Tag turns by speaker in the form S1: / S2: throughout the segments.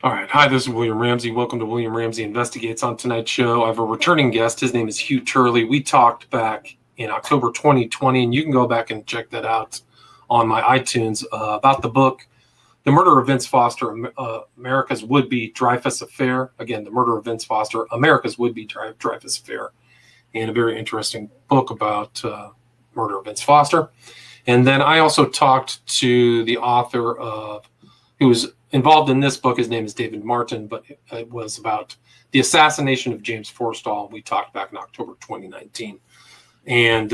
S1: All right. Hi, this is William Ramsey. Welcome to William Ramsey Investigates. On tonight's show, I have a returning guest. His name is Hugh Turley. We talked back in October 2020, and you can go back and check that out on my iTunes about the book, The Murder of Vince Foster, America's Would-Be Dreyfus Affair. Again, The Murder of Vince Foster, America's Would-Be Dreyfus Affair, and a very interesting book about murder of Vince Foster. And then I also talked to the author of, who was involved in this book. His name is David Martin, but it was about the assassination of James Forstall. We talked back in October 2019. And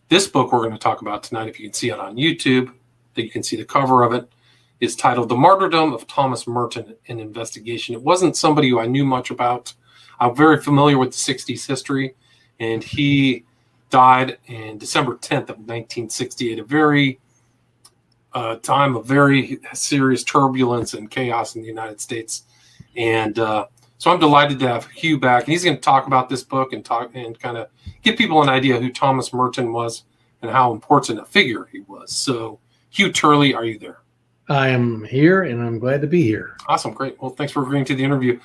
S1: this book we're going to talk about tonight, if you can see it on YouTube, that you can see the cover of it, is titled The Martyrdom of Thomas Merton, an Investigation. It wasn't somebody who I knew much about. I'm very familiar with the 60s history, and he died in December 10th of 1968, a very time of very serious turbulence and chaos in the United States. And so I'm delighted to have Hugh back, and he's going to talk about this book and kind of give people an idea who Thomas Merton was and how important a figure he was. So Hugh Turley, are you there?
S2: I am here, and I'm glad to be here.
S1: Awesome. Great. Well, thanks for agreeing to the interview.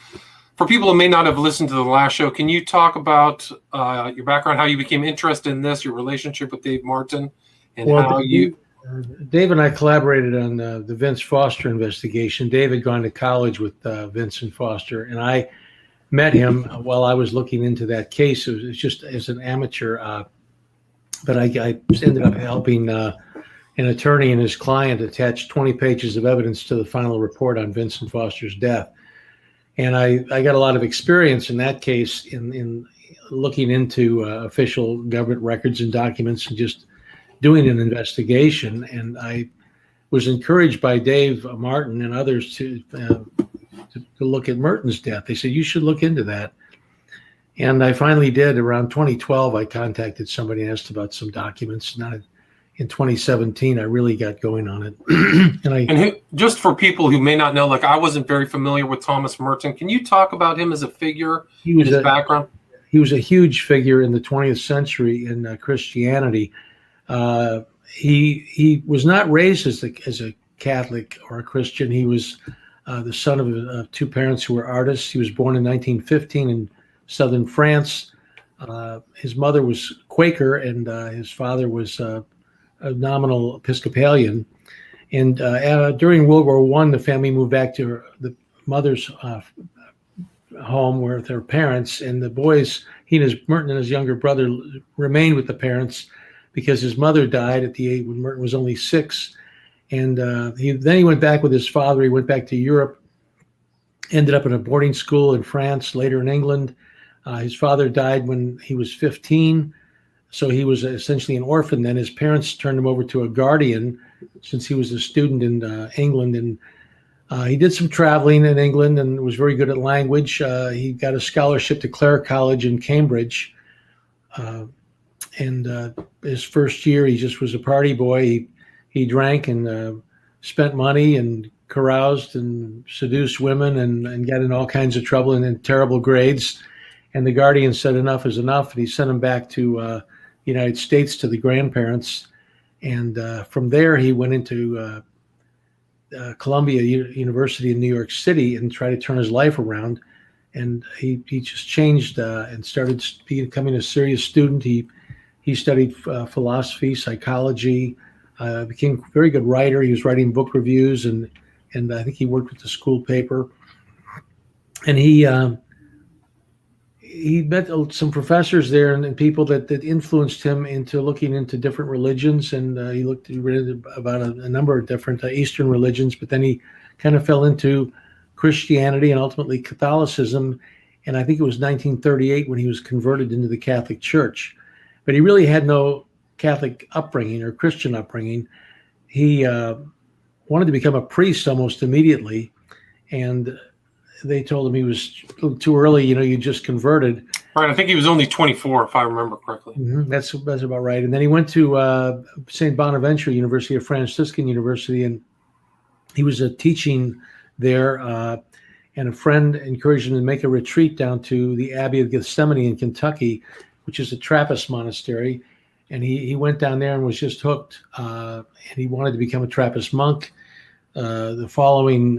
S1: For people who may not have listened to the last show, can you talk about your background, how you became interested in this, your relationship with Dave Martin, and how you...
S2: Dave and I collaborated on the Vince Foster investigation. Dave had gone to college with Vincent Foster, and I met him while I was looking into that case. It was just as an amateur, but I ended up helping an attorney and his client attach 20 pages of evidence to the final report on Vincent Foster's death. And I got a lot of experience in that case in looking into official government records and documents and just doing an investigation. And I was encouraged by Dave Martin and others to look at Merton's death. They said, you should look into that. And I finally did. Around 2012, I contacted somebody and asked about some documents. In 2017, I really got going on it.
S1: Just for people who may not know, like I wasn't very familiar with Thomas Merton. Can you talk about him as a figure, his background?
S2: He was a huge figure in the 20th century in Christianity. He was not raised as a Catholic or a Christian. He was the son of two parents who were artists. He was born in 1915 in southern France. His mother was Quaker, and his father was a nominal Episcopalian. And during World War I, the family moved back to the mother's home with their parents, and the boys, Merton and his younger brother, remained with the parents because his mother died at the age when Merton was only 6. And he went back with his father. He went back to Europe, ended up in a boarding school in France, later in England. His father died when he was 15. So he was essentially an orphan. Then his parents turned him over to a guardian since he was a student in England. And he did some traveling in England and was very good at language. He got a scholarship to Clare College in Cambridge. And his first year, he just was a party boy. He drank and spent money and caroused and seduced women and got in all kinds of trouble and in terrible grades. And the guardian said enough is enough. And he sent him back to United States to the grandparents. And from there, he went into Columbia University in New York City and tried to turn his life around. And he just changed and started becoming a serious student. He studied philosophy, psychology, became a very good writer. He was writing book reviews, and I think he worked with the school paper. And he met some professors there and people that influenced him into looking into different religions. And he read about a number of different Eastern religions, but then he kind of fell into Christianity and ultimately Catholicism. And I think it was 1938 when he was converted into the Catholic Church. But he really had no Catholic upbringing or Christian upbringing. He wanted to become a priest almost immediately. And they told him he was a little too early. You just converted.
S1: Right. I think he was only 24, if I remember correctly.
S2: Mm-hmm. That's about right. And then he went to St. Bonaventure University, a Franciscan university, and he was teaching there. And a friend encouraged him to make a retreat down to the Abbey of Gethsemane in Kentucky, which is a Trappist monastery. And he went down there and was just hooked. And he wanted to become a Trappist monk. The following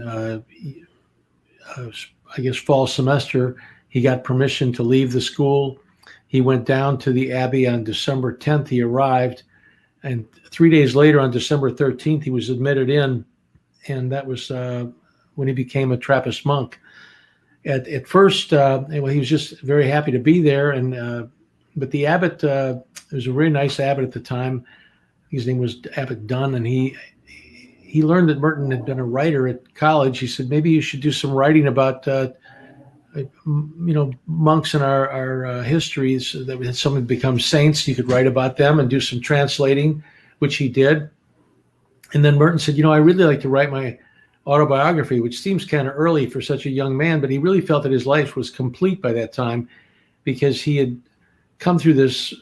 S2: I guess, fall semester, he got permission to leave the school. He went down to the Abbey on December 10th. He arrived, and 3 days later, on December 13th, he was admitted in, and that was when he became a Trappist monk. At first, he was just very happy to be there, and but the abbot, was a very nice abbot at the time. His name was Abbot Dunn, and he learned that Merton had been a writer at college. He said, maybe you should do some writing about monks in our histories, that some had become saints. You could write about them and do some translating, which he did. And then Merton said, I really like to write my autobiography, which seems kind of early for such a young man, but he really felt that his life was complete by that time because he had come through this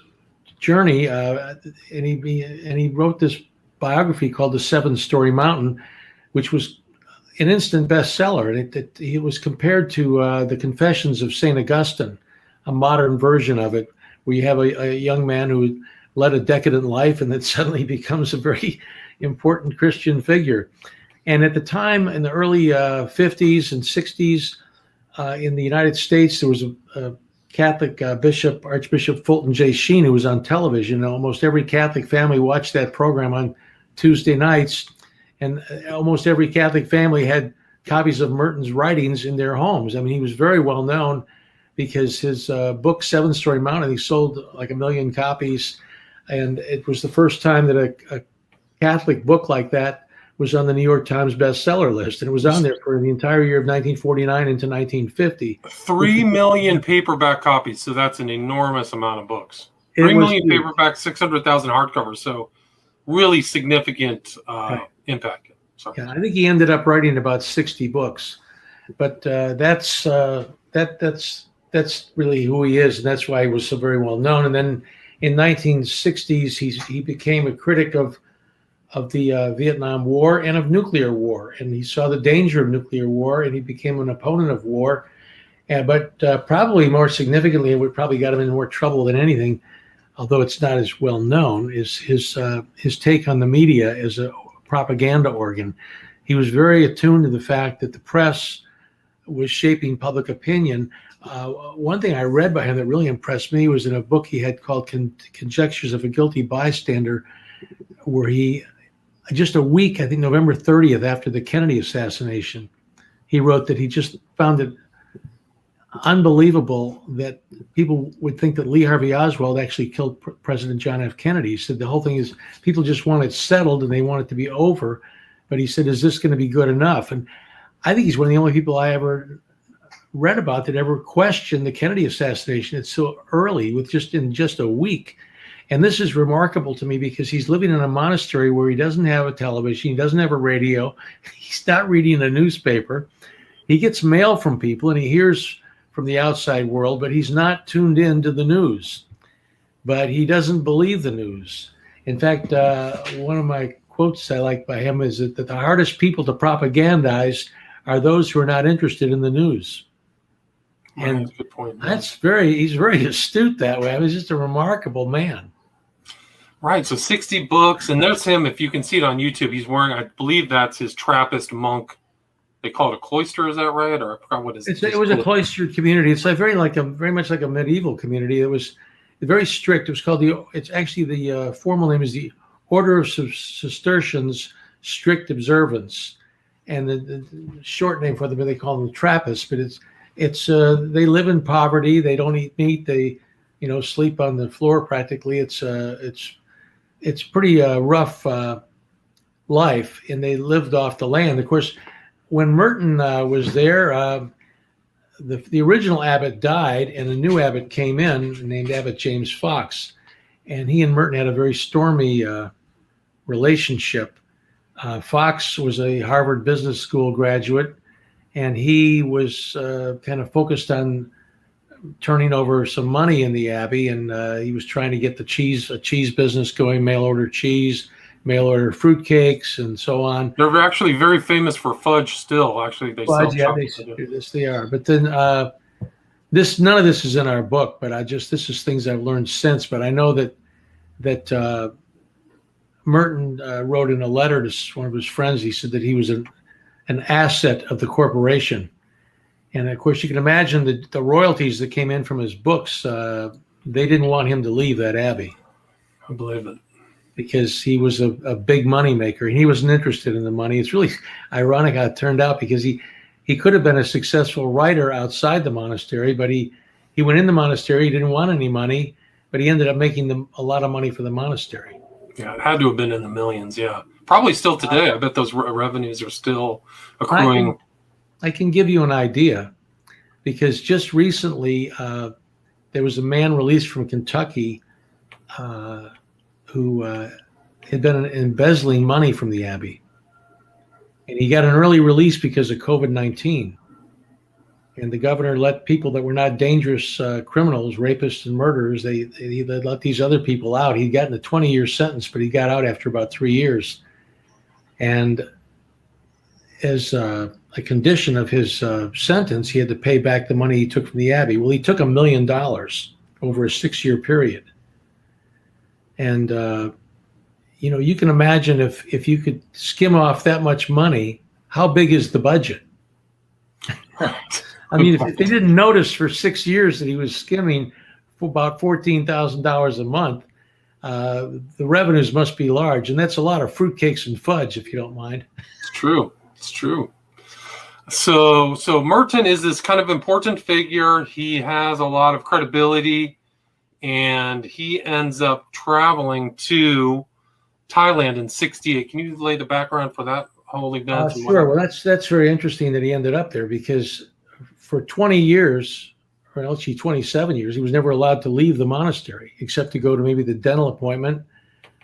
S2: journey, and he wrote this biography called The Seven-Story Mountain, which was an instant bestseller, and it was compared to the Confessions of St. Augustine, a modern version of it, where you have a young man who led a decadent life and then suddenly becomes a very important Christian figure. And at the time, in the early 50s and 60s, in the United States, there was a Catholic bishop, Archbishop Fulton J. Sheen, who was on television. Almost every Catholic family watched that program on Tuesday nights, and almost every Catholic family had copies of Merton's writings in their homes. I mean, he was very well known because his book, Seven-Story Mountain, he sold like 1 million copies, and it was the first time that a Catholic book like that was on the New York Times bestseller list, and it was on there for the entire year of 1949 into 1950.
S1: 3 million paperback copies, so that's an enormous amount of books. 3 million paperback, 600,000 hardcovers, so really significant impact. Sorry.
S2: Yeah, I think he ended up writing about 60 books, but that's really who he is, and that's why he was so very well known. And then in 1960s, he became a critic of the Vietnam War and of nuclear war, and he saw the danger of nuclear war, and he became an opponent of war. But probably more significantly, and what probably got him in more trouble than anything, although it's not as well known, is his take on the media as a propaganda organ. He was very attuned to the fact that the press was shaping public opinion. One thing I read by him that really impressed me was in a book he had called Conjectures of a Guilty Bystander, where he, just a week, I think November 30th after the Kennedy assassination, he wrote that he just found it unbelievable that people would think that Lee Harvey Oswald actually killed President John F. Kennedy. He said the whole thing is people just want it settled and they want it to be over. But he said, is this going to be good enough? And I think he's one of the only people I ever read about that ever questioned the Kennedy assassination. It's so early, in just a week. And this is remarkable to me because he's living in a monastery where he doesn't have a television, he doesn't have a radio, he's not reading a newspaper. He gets mail from people and he hears from the outside world, but he's not tuned in to the news. But he doesn't believe the news. In fact, one of my quotes I like by him is that the hardest people to propagandize are those who are not interested in the news. And
S1: that's a good point.
S2: He's very astute that way. I mean, he's just a remarkable man.
S1: Right. So 60 books, and there's him. If you can see it on YouTube, he's wearing, I believe that's his Trappist monk. They call it a cloister. Is that right? Or I forgot what
S2: it was a cloistered community. It's like very much like a medieval community. It was very strict. It was called the formal name is the Order of Cistercians Strict Observance, and the short name for them, they call them Trappists. But it's they live in poverty. They don't eat meat. They sleep on the floor practically. It's pretty rough life, and they lived off the land. Of course, when Merton was there, the original abbot died, and a new abbot came in named Abbot James Fox, and he and Merton had a very stormy relationship. Fox was a Harvard Business School graduate, and he was kind of focused on turning over some money in the abbey, and he was trying to get a cheese business going, mail order cheese, mail order fruitcakes, and so on.
S1: They're actually very famous for fudge still. Actually, they sell chocolate.
S2: Yes, they are. But then none of this is in our book, but this is things I've learned since. But I know that Merton wrote in a letter to one of his friends. He said that he was an asset of the corporation, And of course, you can imagine the royalties that came in from his books. They didn't want him to leave that abbey.
S1: I believe it.
S2: Because he was a big money maker, and he wasn't interested in the money. It's really ironic how it turned out, because he could have been a successful writer outside the monastery, but he went in the monastery. He didn't want any money, but he ended up making a lot of money for the monastery.
S1: Yeah, it had to have been in the millions. Yeah, probably still today. I bet those revenues are still accruing.
S2: I can give you an idea, because just recently there was a man released from Kentucky who had been embezzling money from the abbey. And he got an early release because of COVID-19. And the governor let people that were not dangerous criminals, rapists and murderers, they let these other people out. He'd gotten a 20-year sentence, but he got out after about 3 years. And as a condition of his sentence, he had to pay back the money he took from the abbey. Well, he took $1 million over a 6-year period. And, you can imagine if you could skim off that much money, how big is the budget? I mean, if they didn't notice for 6 years that he was skimming for about $14,000 a month, the revenues must be large. And that's a lot of fruitcakes and fudge, if you don't mind.
S1: It's true. It's true. So Merton is this kind of important figure. He has a lot of credibility. And he ends up traveling to Thailand in '68. Can you lay the background for that whole event?
S2: Sure. Well, that's very interesting that he ended up there, because for 20 years, or actually 27 years, he was never allowed to leave the monastery except to go to maybe the dental appointment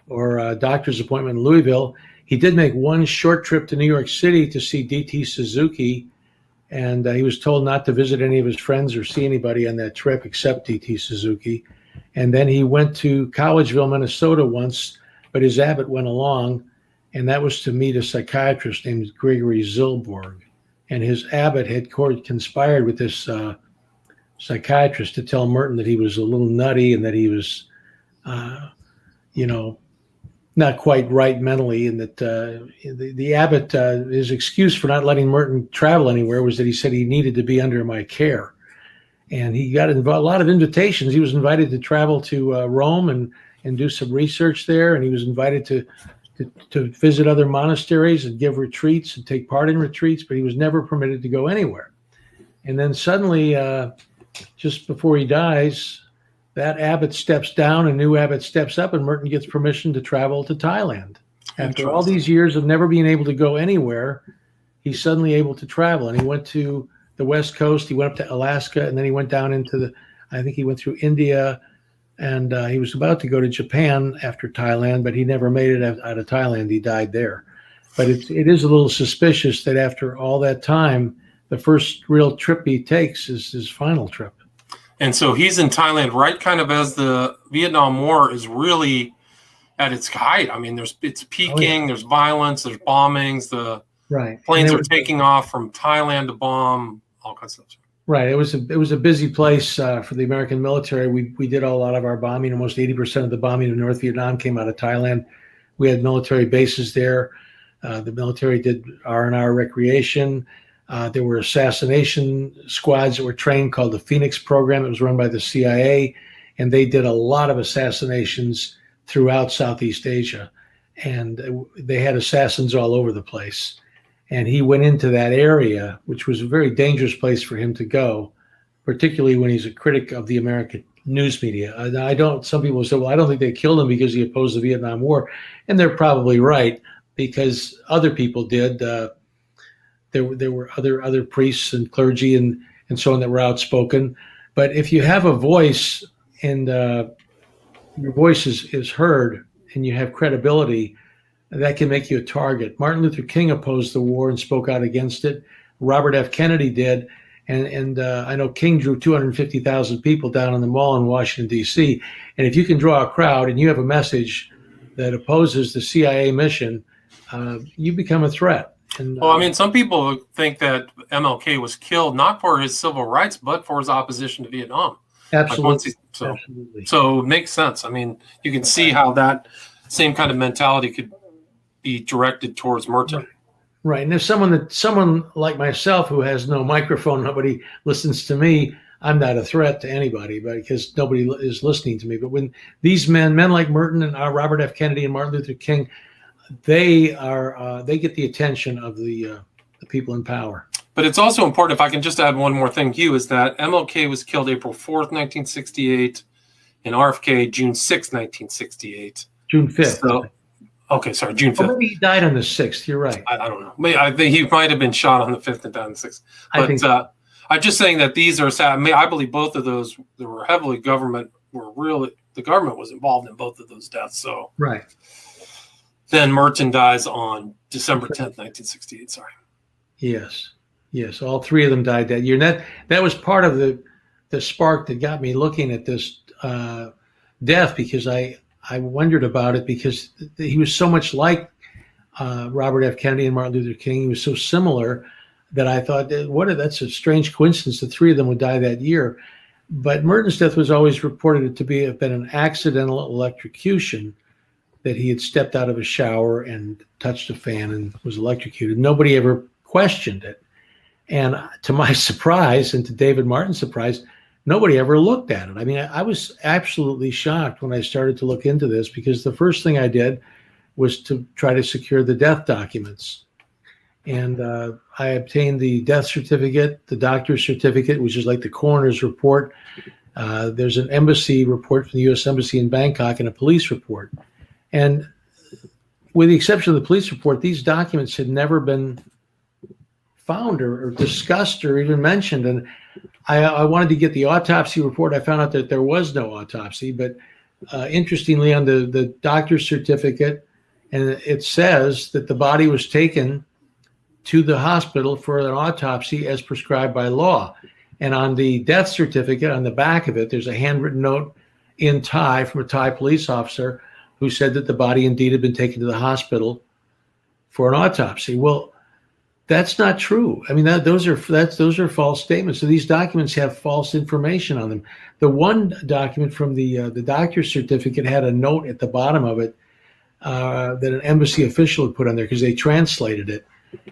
S2: or a doctor's appointment in Louisville. He did make one short trip to New York City to see D.T. Suzuki, and he was told not to visit any of his friends or see anybody on that trip except D.T. Suzuki. And then he went to Collegeville, Minnesota once, but his abbot went along, and that was to meet a psychiatrist named Gregory Zilborg. And his abbot had conspired with this psychiatrist to tell Merton that he was a little nutty and that he was, not quite right mentally, and that the abbot, his excuse for not letting Merton travel anywhere was that he said he needed to be under my care. And he got a lot of invitations. He was invited to travel to Rome and do some research there. And he was invited to visit other monasteries and give retreats and take part in retreats, but he was never permitted to go anywhere. And then suddenly, just before he dies, that abbot steps down, a new abbot steps up, and Merton gets permission to travel to Thailand. After all these years of never being able to go anywhere, he's suddenly able to travel. And he went to the West Coast, he went up to Alaska, and then he went down into I think he went through India, and he was about to go to Japan after Thailand, but he never made it out of Thailand. He died there. But it is a little suspicious that after all that time, the first real trip he takes is his final trip.
S1: And so he's in Thailand right kind of as the Vietnam War is really at its height. I mean, it's peaking, there's violence, there's bombings, the planes are taking off from Thailand to bomb. All kinds of stuff.
S2: Right. It was a busy place for the American military. We did a lot of our bombing. Almost 80% of the bombing of North Vietnam came out of Thailand. We had military bases there. The military did R&R recreation. There were assassination squads that were trained called the Phoenix Program. It was run by the CIA, and they did a lot of assassinations throughout Southeast Asia. And they had assassins all over the place. And he went into that area, which was a very dangerous place for him to go, particularly when he's a critic of the American news media. Some people say, well, I don't think they killed him because he opposed the Vietnam War. And they're probably right, because other people did. There were other priests and clergy and so on that were outspoken. But if you have a voice and your voice is heard and you have credibility, that can make you a target. Martin Luther King opposed the war and spoke out against it. Robert F. Kennedy did. And I know King drew 250,000 people down on the mall in Washington, D.C. And if you can draw a crowd and you have a message that opposes the CIA mission, you become a threat. And,
S1: well, I mean, some people think that MLK was killed not for his civil rights, but for his opposition to Vietnam.
S2: Absolutely.
S1: Absolutely. So it makes sense. I mean, you can see how that same kind of mentality could be directed towards Merton.
S2: Right. And if someone like myself who has no microphone, nobody listens to me, I'm not a threat to anybody, but because nobody is listening to me. But when these men like Merton and Robert F. Kennedy and Martin Luther King, they get the attention of the people in power.
S1: But it's also important, if I can just add one more thing, Hugh, is that MLK was killed April 4th, 1968, and RFK June 6th, 1968.
S2: June 5th.
S1: So, okay, sorry, June 5th.
S2: Well, maybe he died on the 6th. You're right.
S1: I don't know. I think he might have been shot on the 5th and died on the 6th. But I'm just saying that these are sad. I believe both of those, there were heavily the government was involved in both of those deaths. So
S2: right.
S1: Then Merton dies on December 10th, 1968. Sorry.
S2: Yes. All three of them died that year. And that was part of the spark that got me looking at this death, because I wondered about it, because he was so much like Robert F. Kennedy and Martin Luther King. He was so similar that I thought, that's a strange coincidence. The three of them would die that year. But Merton's death was always reported to have been an accidental electrocution, that he had stepped out of a shower and touched a fan and was electrocuted. Nobody ever questioned it. And to my surprise, and to David Martin's surprise, nobody ever looked at it. I mean, I was absolutely shocked when I started to look into this, because the first thing I did was to try to secure the death documents. And I obtained the death certificate, the doctor's certificate, which is like the coroner's report. There's an embassy report from the U.S. Embassy in Bangkok and a police report. And with the exception of the police report, these documents had never been found or discussed or even mentioned. And I wanted to get the autopsy report. I found out that there was no autopsy, but interestingly, on the doctor's certificate, and it says that the body was taken to the hospital for an autopsy as prescribed by law. And on the death certificate, on the back of it, there's a handwritten note in Thai from a Thai police officer who said that the body indeed had been taken to the hospital for an autopsy. Well, that's not true. I mean, those are false statements. So these documents have false information on them. The one document from the doctor's certificate had a note at the bottom of it that an embassy official had put on there, because they translated it.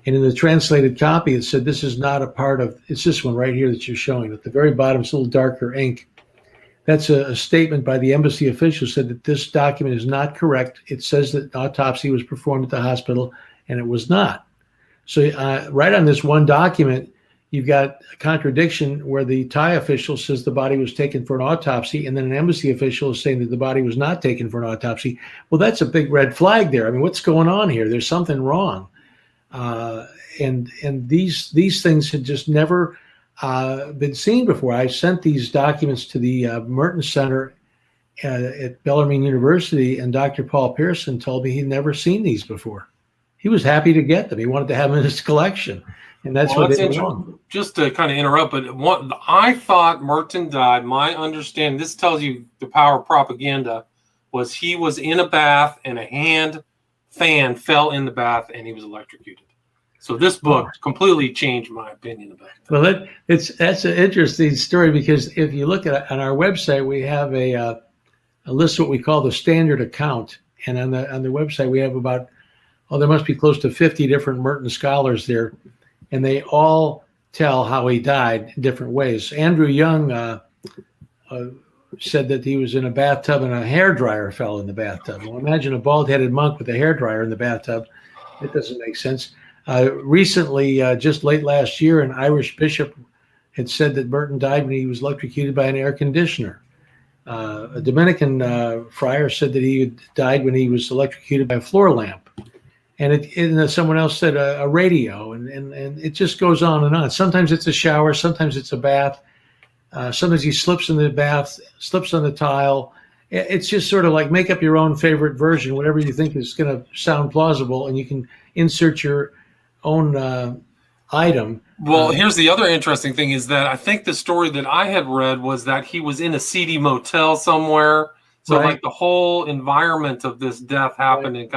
S2: And in the translated copy, it said, this is not a part of, it's this one right here that you're showing. At the very bottom, it's a little darker ink. That's a statement by the embassy official, said that this document is not correct. It says that autopsy was performed at the hospital, and it was not. So right on this one document, you've got a contradiction where the Thai official says the body was taken for an autopsy, and then an embassy official is saying that the body was not taken for an autopsy. Well, that's a big red flag there. I mean, what's going on here? There's something wrong. And these things had just never been seen before. I sent these documents to the Merton Center at Bellarmine University, and Dr. Paul Pearson told me he'd never seen these before. He was happy to get them. He wanted to have them in his collection, and that's what they belong.
S1: Just to kind of interrupt, but I thought Merton died. My understanding, this tells you the power of propaganda, was he was in a bath and a hand fan fell in the bath and he was electrocuted. So this book completely changed my opinion about that.
S2: Well, that's an interesting story, because if you look at on our website, we have a list of what we call the standard account, and on the website we have about, there must be close to 50 different Merton scholars there, and they all tell how he died in different ways. Andrew Young said that he was in a bathtub and a hairdryer fell in the bathtub. Well, imagine a bald-headed monk with a hairdryer in the bathtub. It doesn't make sense. Recently, just late last year, an Irish bishop had said that Merton died when he was electrocuted by an air conditioner. A Dominican friar said that he died when he was electrocuted by a floor lamp. And someone else said a radio, and it just goes on and on. Sometimes it's a shower, sometimes it's a bath. Sometimes he slips in the bath, slips on the tile. It's just sort of like make up your own favorite version, whatever you think is going to sound plausible, and you can insert your own item.
S1: Well, here's the other interesting thing is that I think the story that I had read was that he was in a seedy motel somewhere. So like the whole environment of this death happened,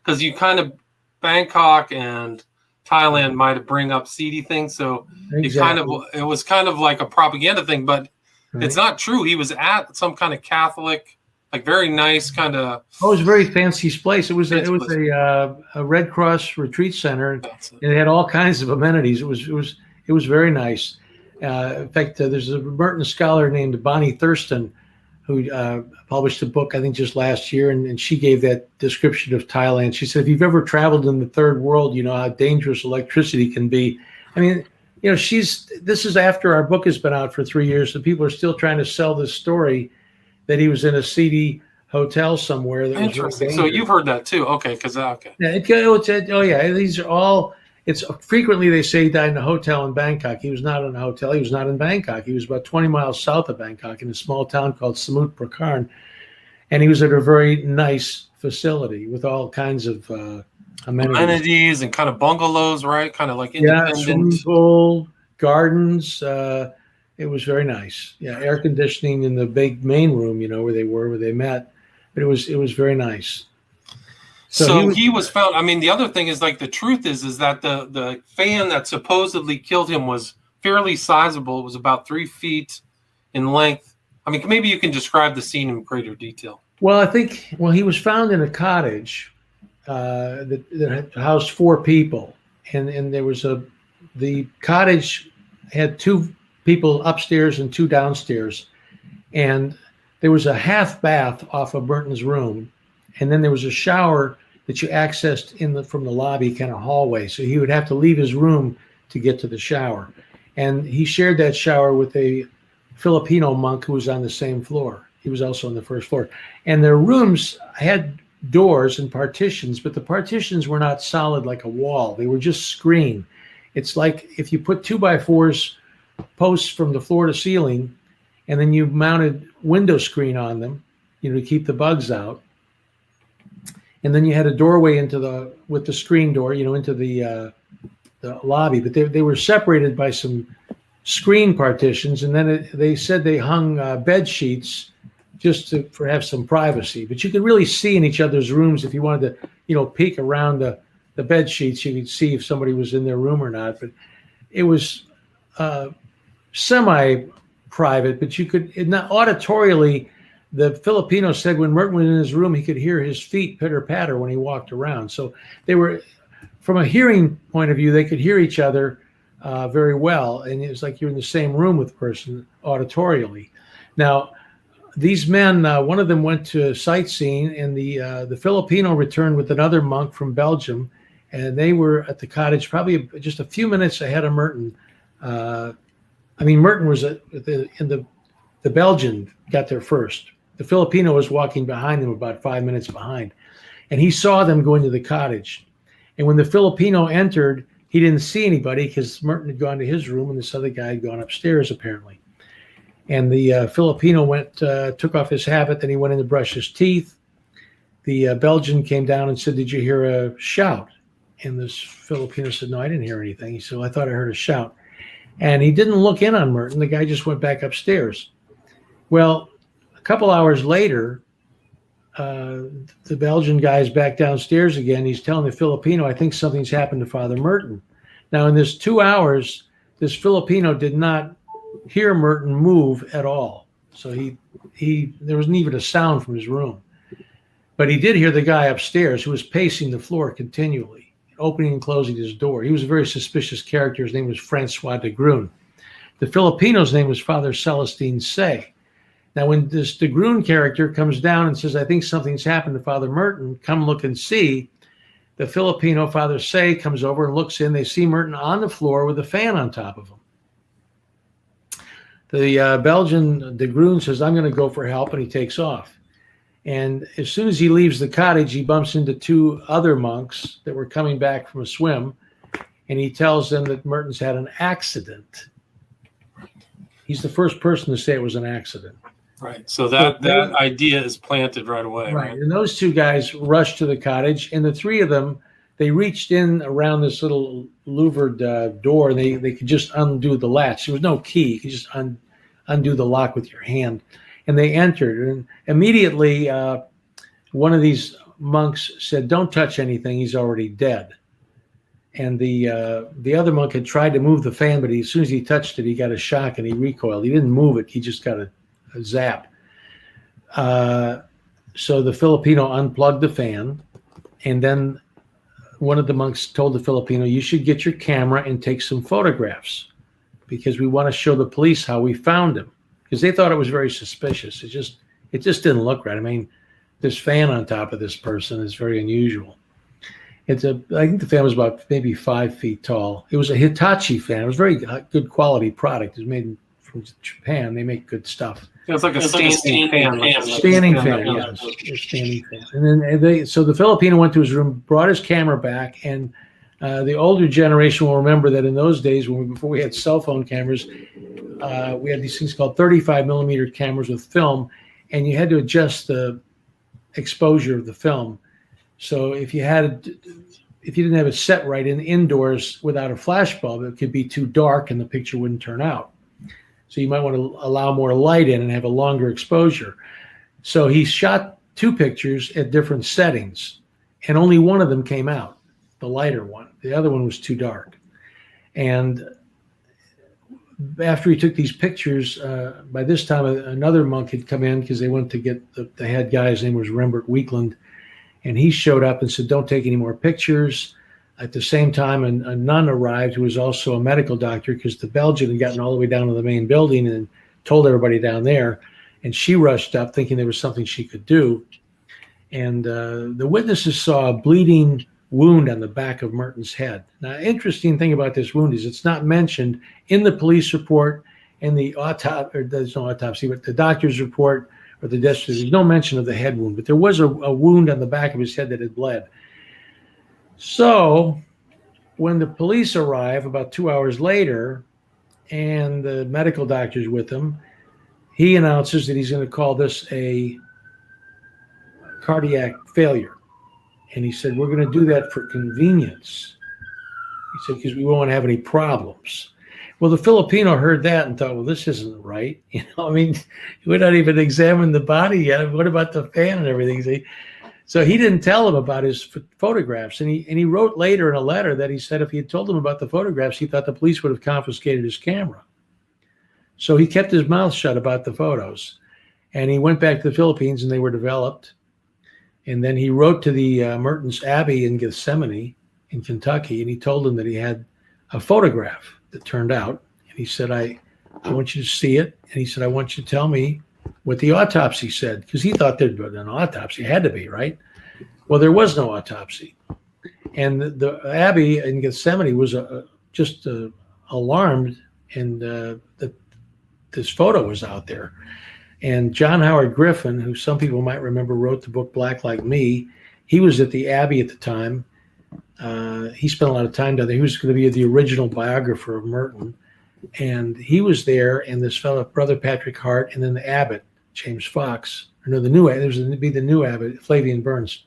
S1: because you kind of, Bangkok and Thailand might have bring up seedy things. So it was kind of like a propaganda thing, but it's not true. He was at some kind of Catholic like very nice kind of.
S2: Oh, it was a very fancy place. It was
S1: Fancy place.
S2: a Red Cross retreat center, and
S1: That's it.
S2: it had all kinds of amenities. It was very nice. In fact, there's a Merton scholar named Bonnie Thurston who published a book, I think, just last year, and she gave that description of Thailand. She said, if you've ever traveled in the third world, you know how dangerous electricity can be. I mean, you know, this is after our book has been out for 3 years, so people are still trying to sell this story that he was in a seedy hotel somewhere. That
S1: Interesting.
S2: Was
S1: so you've heard that too. Okay. Okay.
S2: Yeah, these are all. It's frequently they say he died in a hotel in Bangkok. He was not in a hotel. He was not in Bangkok. He was about 20 miles south of Bangkok in a small town called Samut Prakan, and he was at a very nice facility with all kinds of amenities
S1: and kind of bungalows, right? Kind of like
S2: independent.
S1: independent.
S2: Swimming pool, gardens. It was very nice. Yeah, air conditioning in the big main room, you know, where they met. But it was very nice.
S1: So he was found. I mean, the other thing is, like, the truth is that the fan that supposedly killed him was fairly sizable. It was about 3 feet in length. I mean, maybe you can describe the scene in greater detail.
S2: Well, he was found in a cottage that housed 4 people, and there was the cottage had 2 people upstairs and 2 downstairs, and there was a half bath off of Merton's room, and then there was a shower that you accessed from the lobby, kind of hallway. So he would have to leave his room to get to the shower, and he shared that shower with a Filipino monk who was on the same floor. He was also on the first floor, and their rooms had doors and partitions, but the partitions were not solid like a wall. They were just screen. It's like if you put 2x4s posts from the floor to ceiling, and then you mounted window screen on them, you know, to keep the bugs out. And then you had a doorway with the screen door, you know, into the lobby. But they were separated by some screen partitions, and then they said they hung bed sheets just to have some privacy. But you could really see in each other's rooms if you wanted to, you know, peek around the bed sheets. You could see if somebody was in their room or not. But it was semi-private. But you could not auditorially. The Filipino said when Merton was in his room, he could hear his feet pitter-patter when he walked around. So they were, from a hearing point of view, they could hear each other very well. And it was like you're in the same room with the person auditorially. Now, these men, one of them went to sightseeing, and the Filipino returned with another monk from Belgium, and they were at the cottage probably just a few minutes ahead of Merton. Merton was the Belgian got there first. The Filipino was walking behind them about 5 minutes behind, and he saw them go into the cottage. And when the Filipino entered, he didn't see anybody because Merton had gone to his room and this other guy had gone upstairs apparently. And the Filipino took off his habit, then he went in to brush his teeth. The Belgian came down and said, "Did you hear a shout?" And this Filipino said, "No, I didn't hear anything." He said, "Well, I thought I heard a shout." And he didn't look in on Merton. The guy just went back upstairs. Well, a couple hours later, the Belgian guy is back downstairs again. He's telling the Filipino, "I think something's happened to Father Merton." Now, in this 2 hours, this Filipino did not hear Merton move at all. So there wasn't even a sound from his room. But he did hear the guy upstairs who was pacing the floor continually, opening and closing his door. He was a very suspicious character. His name was Francois de Grun. The Filipino's name was Father Celestine Say. Now, when this de Grun character comes down and says, "I think something's happened to Father Merton, come look and see," the Filipino, Father Say, comes over and looks in. They see Merton on the floor with a fan on top of him. The Belgian de Grun says, "I'm going to go for help," and he takes off. And as soon as he leaves the cottage, he bumps into 2 other monks that were coming back from a swim, and he tells them that Merton's had an accident. He's the first person to say it was an accident.
S1: Right. So that idea is planted right away.
S2: Right. And those 2 guys rushed to the cottage, and the 3 of them, they reached in around this little louvered door, and they could just undo the latch. There was no key. You could just undo the lock with your hand. And they entered, and immediately one of these monks said, "Don't touch anything. He's already dead." And the other monk had tried to move the fan, but as soon as he touched it, he got a shock and he recoiled. He didn't move it. He just got a zap. So the Filipino unplugged the fan, and then one of the monks told the Filipino, "You should get your camera and take some photographs because we want to show the police how we found him." Because they thought it was very suspicious. It just didn't look right. I mean, this fan on top of this person is very unusual. I think the fan was about maybe 5 feet tall. It was a Hitachi fan. It was very good quality product. It was made from Japan. They make good stuff.
S1: It's like a standing fan.
S2: Standing fan, yes. A standing fan. And then so the Filipino went to his room, brought his camera back, and the older generation will remember that in those days, before we had cell phone cameras, we had these things called 35 millimeter cameras with film, and you had to adjust the exposure of the film. So if you didn't have it set right indoors without a flash bulb, it could be too dark and the picture wouldn't turn out. So you might want to allow more light in and have a longer exposure. So he shot 2 pictures at different settings, and only one of them came out, the lighter one. The other one was too dark. And after he took these pictures, by this time another monk had come in because they went to get the head guy. His name was Rembert Weekland. And he showed up and said, "Don't take any more pictures." At the same time, a nun arrived who was also a medical doctor because the Belgian had gotten all the way down to the main building and told everybody down there. And she rushed up thinking there was something she could do. And the witnesses saw a bleeding wound on the back of Merton's head. Now, interesting thing about this wound is it's not mentioned in the police report and the autopsy, or there's no autopsy, but the doctor's report or the death certificate. There's no mention of the head wound, but there was a wound on the back of his head that had bled. So when the police arrive about 2 hours later and the medical doctor's with him, he announces that he's going to call this a cardiac failure. And he said, "We're going to do that for convenience." He said, "Because we won't have any problems." Well, the Filipino heard that and thought, "Well, this isn't right." I mean, we're not even examined the body yet. What about the fan and everything? So he didn't tell him about his photographs. And he wrote later in a letter that he said if he had told him about the photographs, he thought the police would have confiscated his camera. So he kept his mouth shut about the photos. And he went back to the Philippines and they were developed. And then he wrote to the Merton's Abbey in Gethsemane in Kentucky, and he told them that he had a photograph that turned out. And he said, I want you to see it. And he said, "I want you to tell me what the autopsy said," because he thought there'd been an autopsy. It had to be, right? Well, there was no autopsy. And the Abbey in Gethsemane was just alarmed, and that this photo was out there. And John Howard Griffin, who some people might remember wrote the book Black Like Me, he was at the Abbey at the time. He spent a lot of time down there. He was going to be the original biographer of Merton. And he was there, and this fellow, Brother Patrick Hart, and then the abbot, James Fox, or no, the new abbot, there's going to be the new abbot, Flavian Burns.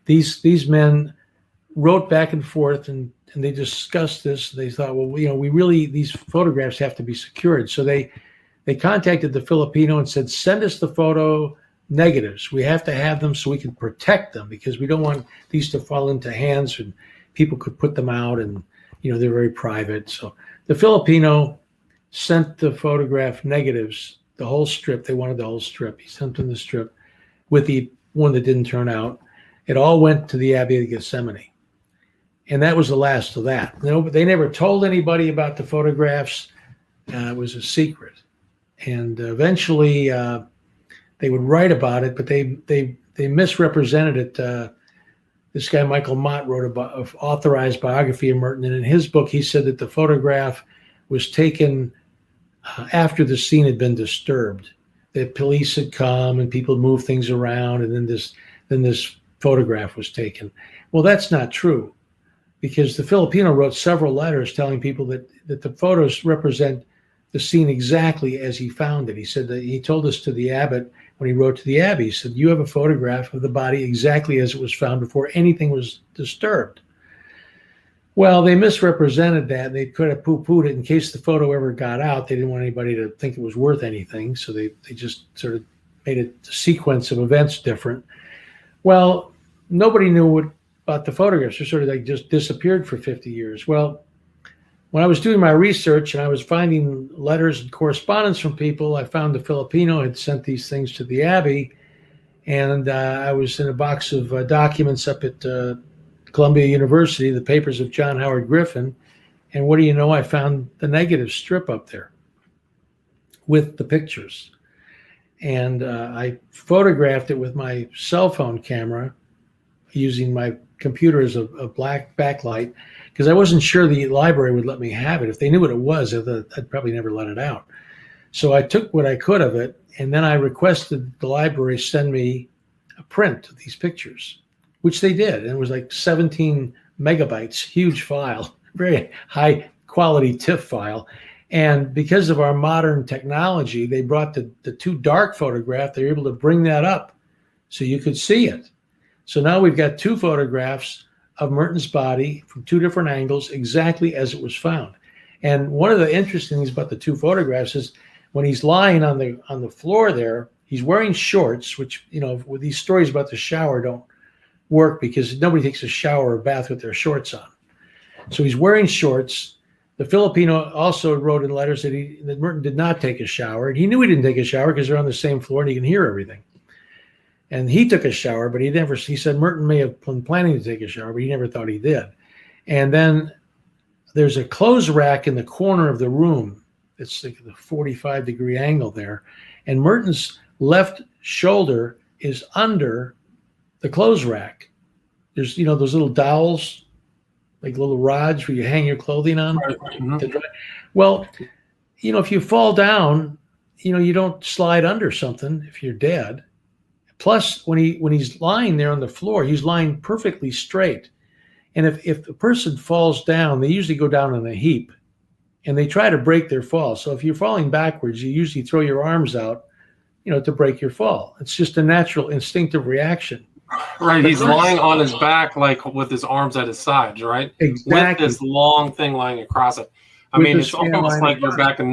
S2: These men wrote back and forth, and they discussed this. They thought, well, these photographs have to be secured. So they contacted the Filipino and said, "Send us the photo negatives. We have to have them so we can protect them because we don't want these to fall into hands and people could put them out, and they're very private." So the Filipino sent the photograph negatives, the whole strip. They wanted the whole strip. He sent them the strip with the one that didn't turn out. It all went to the Abbey of Gethsemane. And that was the last of that. They never told anybody about the photographs. It was a secret. And eventually they would write about it, but they misrepresented it. This guy, Michael Mott, wrote an authorized biography of Merton. And in his book, he said that the photograph was taken after the scene had been disturbed. That police had come and people moved things around, and then this photograph was taken. Well, that's not true, because the Filipino wrote several letters telling people that the photos represent the scene exactly as he found it. He said that he told us to the abbot when he wrote to the Abbey, he said, "You have a photograph of the body exactly as it was found before anything was disturbed." Well, they misrepresented that. They could have poo-pooed it in case the photo ever got out. They didn't want anybody to think it was worth anything. So they just sort of made a sequence of events different. Well, nobody knew about the photographs. They sort of just disappeared for 50 years. Well, when I was doing my research and I was finding letters and correspondence from people, I found the Filipino had sent these things to the Abbey, And I was in a box of documents up at Columbia University, the papers of John Howard Griffin. And what do you know? I found the negative strip up there with the pictures. And I photographed it with my cell phone camera using my computer as a black backlight, because I wasn't sure the library would let me have it. If they knew what it was, I'd probably never let it out. So I took what I could of it, and then I requested the library send me a print of these pictures, which they did. And it was like 17 megabytes, huge file, very high quality TIFF file. And because of our modern technology, they brought the too dark photograph. They were able to bring that up so you could see it. So now we've got two photographs of Merton's body from two different angles, exactly as it was found. And one of the interesting things about the two photographs is when he's lying on the floor there, he's wearing shorts, which, you know, with these stories about the shower don't work because nobody takes a shower or bath with their shorts on. So he's wearing shorts. The Filipino also wrote in letters that Merton did not take a shower. And he knew he didn't take a shower because they're on the same floor and he can hear everything. And he took a shower, but he said Merton may have been planning to take a shower, but he never thought he did. And then there's a clothes rack in the corner of the room. It's like the 45-degree angle there. And Merton's left shoulder is under the clothes rack. There's, you know, those little dowels, like little rods where you hang your clothing on. Mm-hmm. Well, you know, if you fall down, you know, you don't slide under something if you're dead. Plus, when he's lying there on the floor, he's lying perfectly straight. And if a person falls down, they usually go down in a heap, and they try to break their fall. So if you're falling backwards, you usually throw your arms out, you know, to break your fall. It's just a natural instinctive reaction.
S1: Right, he's lying on his back, like with his arms at his sides, right?
S2: Exactly.
S1: With this long thing lying across it. I mean, it's almost like you're back in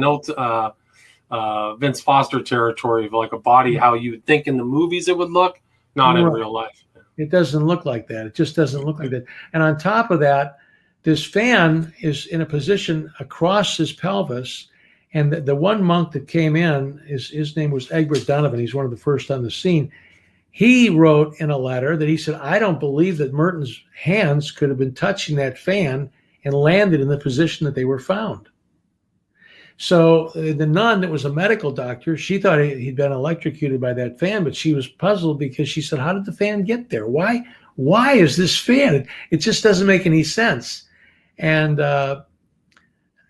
S1: Vince Foster territory of like a body, how you would think in the movies it would look, not in real life.
S2: It doesn't look like that. It just doesn't look like that. And on top of that, this fan is in a position across his pelvis. And the one monk that came in, his name was Egbert Donovan. He's one of the first on the scene. He wrote in a letter that he said, I don't believe that Merton's hands could have been touching that fan and landed in the position that they were found. So the nun that was a medical doctor, she thought he'd been electrocuted by that fan, but she was puzzled because she said, how did the fan get there? Why is this fan? It just doesn't make any sense. And,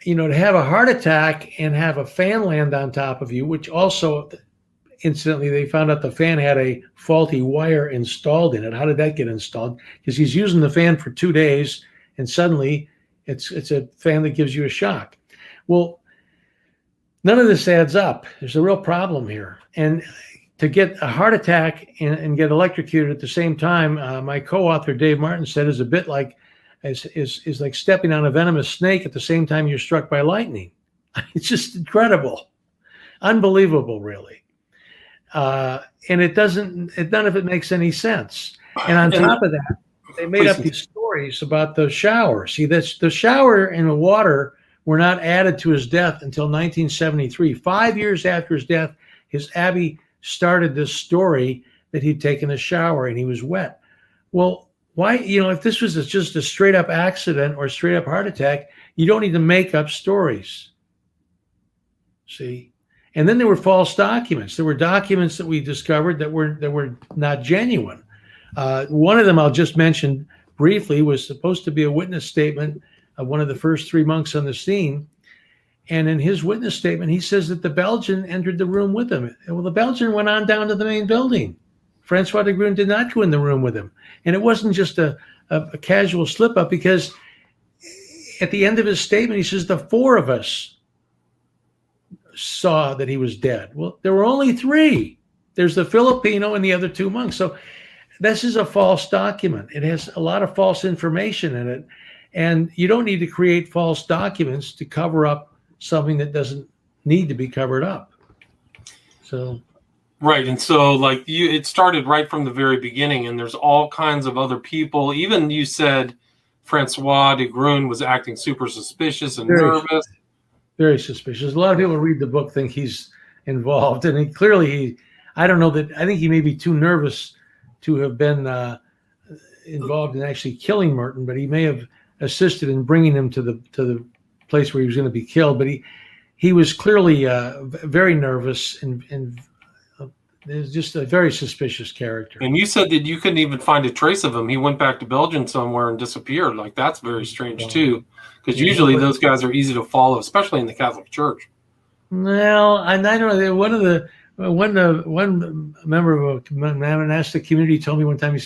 S2: you know, to have a heart attack and have a fan land on top of you, which also, incidentally, they found out the fan had a faulty wire installed in it. How did that get installed? Because he's using the fan for 2 days, and suddenly it's a fan that gives you a shock. Well, none of this adds up. There's a real problem here. And to get a heart attack and get electrocuted at the same time, my co-author Dave Martin said is a bit like is like stepping on a venomous snake at the same time you're struck by lightning. It's just incredible, unbelievable, really. And none of it makes any sense. And on top of that, they made up these stories about the shower. See, the shower and the water were not added to his death until 1973. 5 years after his death, his abbey started this story that he'd taken a shower and he was wet. Well, why, you know, if this was just a straight up accident or straight up heart attack, you don't need to make up stories. See? And then there were false documents. There were documents that we discovered that were not genuine. One of them I'll just mention briefly was supposed to be a witness statement of one of the first three monks on the scene. And in his witness statement, he says that the Belgian entered the room with him. Well, the Belgian went on down to the main building. Francois de Grun did not go in the room with him. And it wasn't just a casual slip up, because at the end of his statement, he says the four of us saw that he was dead. Well, there were only three. There's the Filipino and the other two monks. So this is a false document. It has a lot of false information in it. And you don't need to create false documents to cover up something that doesn't need to be covered up. So,
S1: right. And so, like, it started right from the very beginning, and there's all kinds of other people. Even you said Francois de Grun was acting super suspicious and nervous.
S2: Very suspicious. A lot of people read the book think he's involved, and clearly I don't know that. I think he may be too nervous to have been involved in actually killing Merton, but he may have assisted in bringing him to the place where he was going to be killed. But he was clearly very nervous and is just a very suspicious character.
S1: And you said that you couldn't even find a trace of him. He went back to Belgium somewhere and disappeared. Like, that's very strange too, because usually those guys are easy to follow, especially in the Catholic Church.
S2: Well, and I don't know. One member of a monastic community told me one time.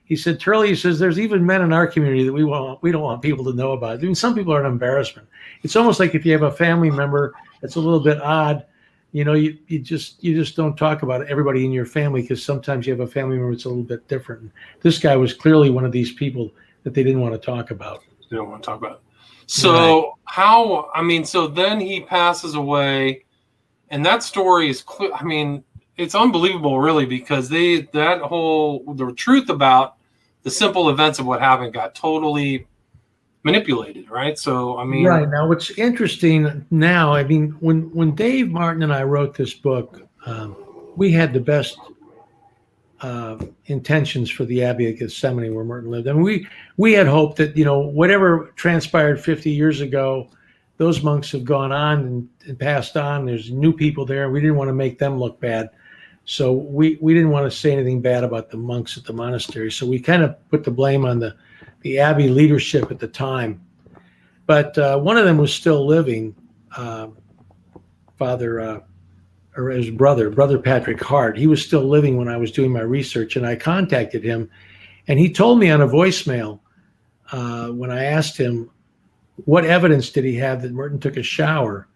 S2: He said, Turley, he says, there's even men in our community that we don't want people to know about. I mean, some people are an embarrassment. It's almost like if you have a family member that's a little bit odd, you just don't talk about everybody in your family, because sometimes you have a family member that's a little bit different. And this guy was clearly one of these people that they didn't want to talk about.
S1: They don't want to talk about it. So right. So then he passes away, and that story is clear. I mean, it's unbelievable, really, because the truth about the simple events of what happened got totally manipulated, right? So, I mean,
S2: right. Now, what's interesting now, I mean, when Dave Martin and I wrote this book, we had the best intentions for the Abbey of Gethsemane where Merton lived. I mean, we had hoped that, whatever transpired 50 years ago, those monks have gone on and passed on. There's new people there. We didn't want to make them look bad. So we didn't want to say anything bad about the monks at the monastery. So we kind of put the blame on the Abbey leadership at the time. But one of them was still living, or his brother Patrick Hart. He was still living when I was doing my research, and I contacted him, and he told me on a voicemail when I asked him what evidence did he have that Merton took a shower.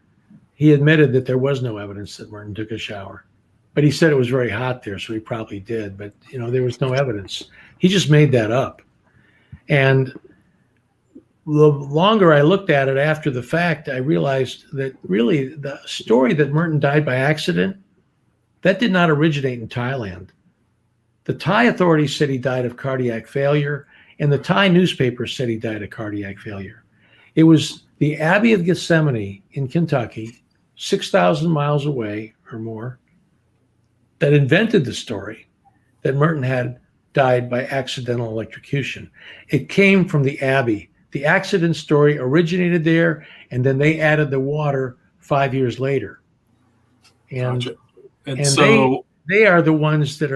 S2: He admitted that there was no evidence that Merton took a shower, but he said it was very hot there, so he probably did. But there was no evidence. He just made that up. And the longer I looked at it after the fact, I realized that really the story that Merton died by accident, that did not originate in Thailand. The Thai authorities said he died of cardiac failure, and the Thai newspaper said he died of cardiac failure. It was the Abbey of Gethsemane in Kentucky, 6,000 miles away or more, that invented the story that Merton had died by accidental electrocution. It came from the Abbey. The accident story originated there, and then they added the water 5 years later. And,
S1: gotcha.
S2: and so they are the ones that